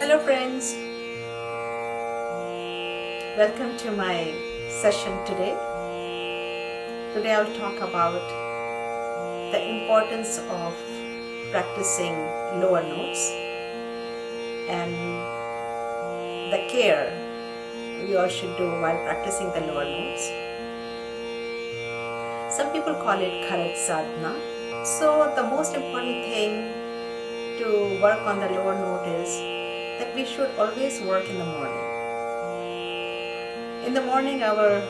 Hello friends, welcome to my session today. Today I'll talk about the importance of practicing lower notes and the care we all should do while practicing the lower notes. Some people call it kharaj sadhana. So the most important thing to work on the lower note is that we should always work in the morning. In the morning, our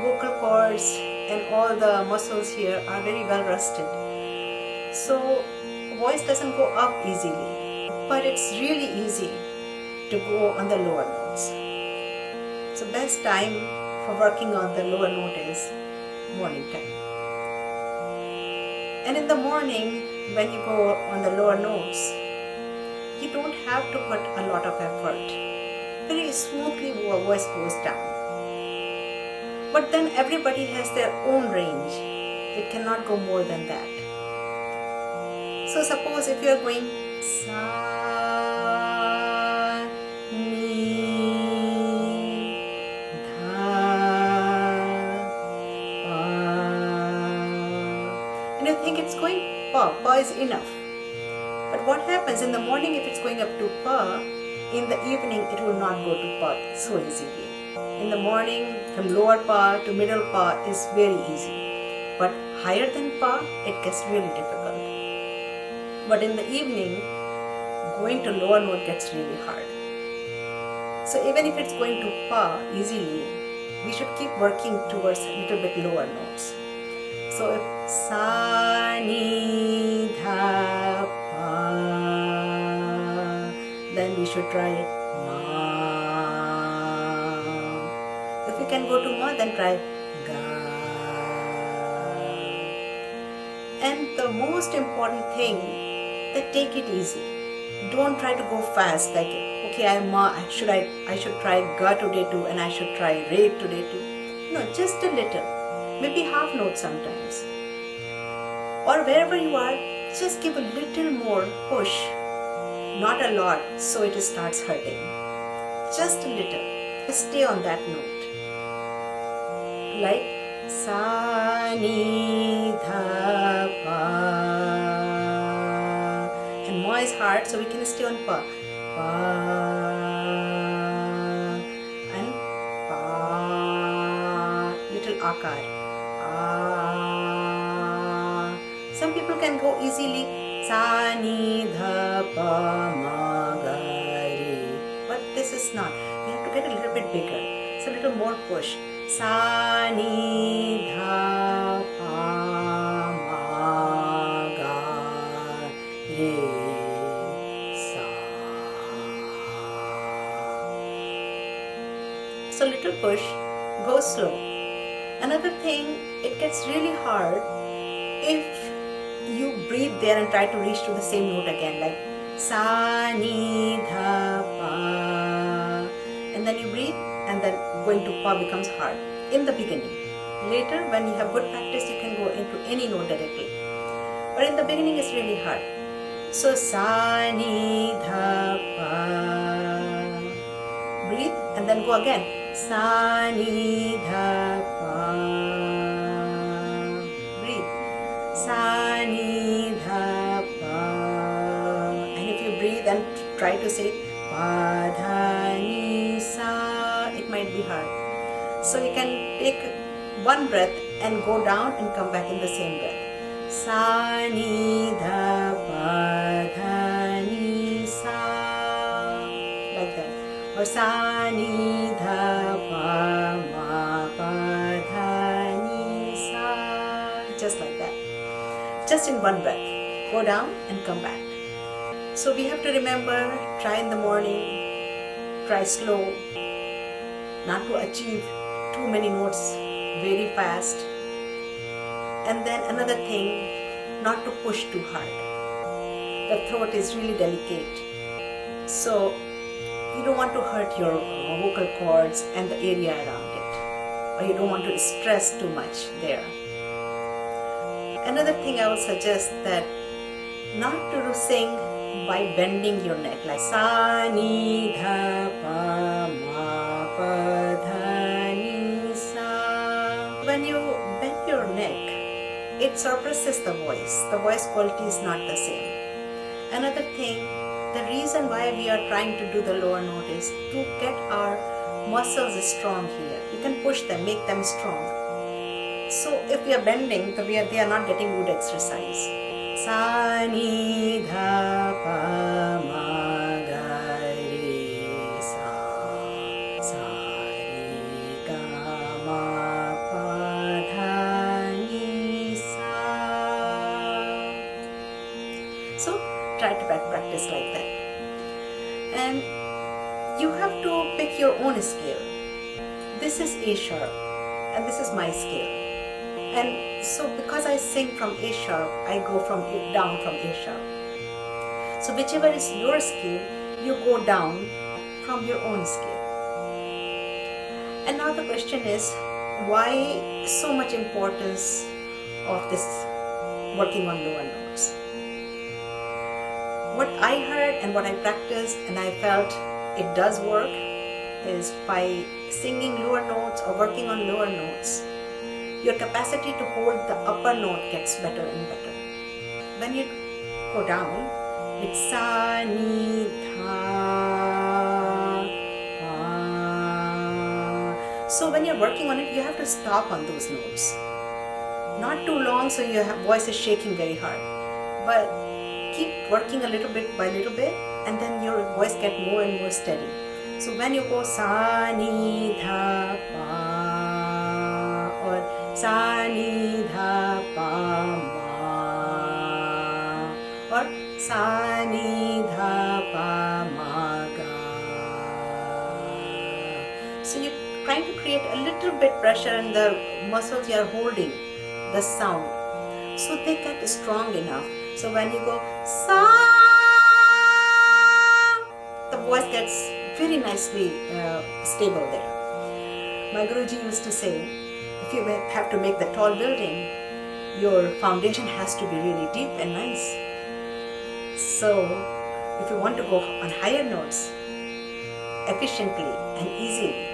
vocal cords and all the muscles here are very well rested. So voice doesn't go up easily, but it's really easy to go on the lower notes. So best time for working on the lower note is morning time. And in the morning, when you go on the lower notes, you don't have to put a lot of effort. Very smoothly your voice goes down. But then everybody has their own range. It cannot go more than that. So suppose if you are going sa, ni, dha, pa, and you think it's going pa is enough. But what happens in the morning, if it's going up to pa, in the evening it will not go to pa so easily. In the morning, from lower pa to middle pa is very easy. But higher than pa, it gets really difficult. But in the evening, going to lower note gets really hard. So even if it's going to pa easily, we should keep working towards a little bit lower notes. So if sa, ni, dha, pa, then we should try ma. If we can go to ma, then try ga. And the most important thing, that take it easy. Don't try to go fast. Like, okay, I am ma. I should try ga today too, and I should try re today too. No, just a little. Maybe half note sometimes. Or wherever you are, just give a little more push. Not a lot, so it starts hurting. Just a little. Just stay on that note. Like sa, ni, dha, pa. And ma is hard, so we can stay on pa. Pa. And pa. Little akar. Some people can go easily sa, ni, dha, pa, ma, ga, re. But this is not. We have to get a little bit bigger. It's a little more push. Sa, ni, dha, pa, ma, ga, re, sa. So little push, go slow. Another thing, it gets really hard if you breathe there and try to reach to the same note again, like sa, ni, dha, pa, and then you breathe, and then going to pa becomes hard in the beginning. Later, when you have good practice, you can go into any note directly. But in the beginning, it's really hard. So sa, ni, dha, pa, breathe, and then go again. Sa, ni, dha, pa, breathe. Sa, ni, dha, pa. And if you breathe and try to say pa, dha, ni, sa, it might be hard. So you can take one breath and go down and come back in the same breath. Sa, ni, dha, pa, dha, ni, sa. Like that. Or sa, ni, dha, pa, ma, pa, dha, ni, sa. Just like that. Just in one breath. Go down and come back. So we have to remember, try in the morning, try slow, not to achieve too many notes very fast. And then another thing, not to push too hard. The throat is really delicate. So you don't want to hurt your vocal cords and the area around it. Or you don't want to stress too much there. Another thing I would suggest that not to sing by bending your neck, like sa ni dha pa ma pa dha ni sa. When you bend your neck, it suppresses the voice. The voice quality is not the same. Another thing, the reason why we are trying to do the lower note is to get our muscles strong here. You can push them, make them strong. So if we are bending, they are not getting good exercise. Sa ni dha pa ma ga re sa. Sa re ga ma pa dha ni sa. So try to practice like that. And you have to pick your own scale. This is A sharp and this is my scale. And so because I sing from A sharp, I go down from A sharp. So whichever is your scale, you go down from your own scale. And now the question is, why so much importance of this working on lower notes? What I heard and what I practiced and I felt it does work is by singing lower notes or working on lower notes, your capacity to hold the upper note gets better and better. When you go down, it's sa, ni, dha, pa. So when you're working on it, you have to stop on those notes. Not too long so your voice is shaking very hard. But keep working a little bit by little bit and then your voice gets more and more steady. So when you go sa, ni, dha, pa, sa ni dha pa ma, or sa ni dha pa ma ga. So you're trying to create a little bit pressure in the muscles you are holding the sound, so they get strong enough. So when you go sa, the voice gets very nicely stable there. My Guruji used to say, if you have to make the tall building, your foundation has to be really deep and nice. So if you want to go on higher notes efficiently and easily,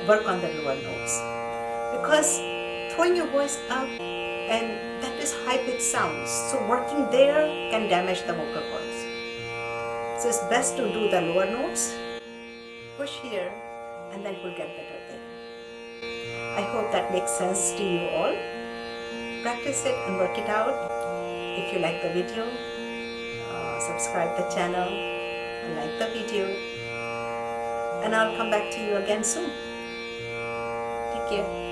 work on the lower notes. Because throwing your voice up, and that is high-pitched sounds, so working there can damage the vocal cords. So it's best to do the lower notes, push here, and then it will get better there. I hope that makes sense to you all. Practice it and work it out. If you like the video, subscribe the channel, like the video, and I'll come back to you again soon. Take care.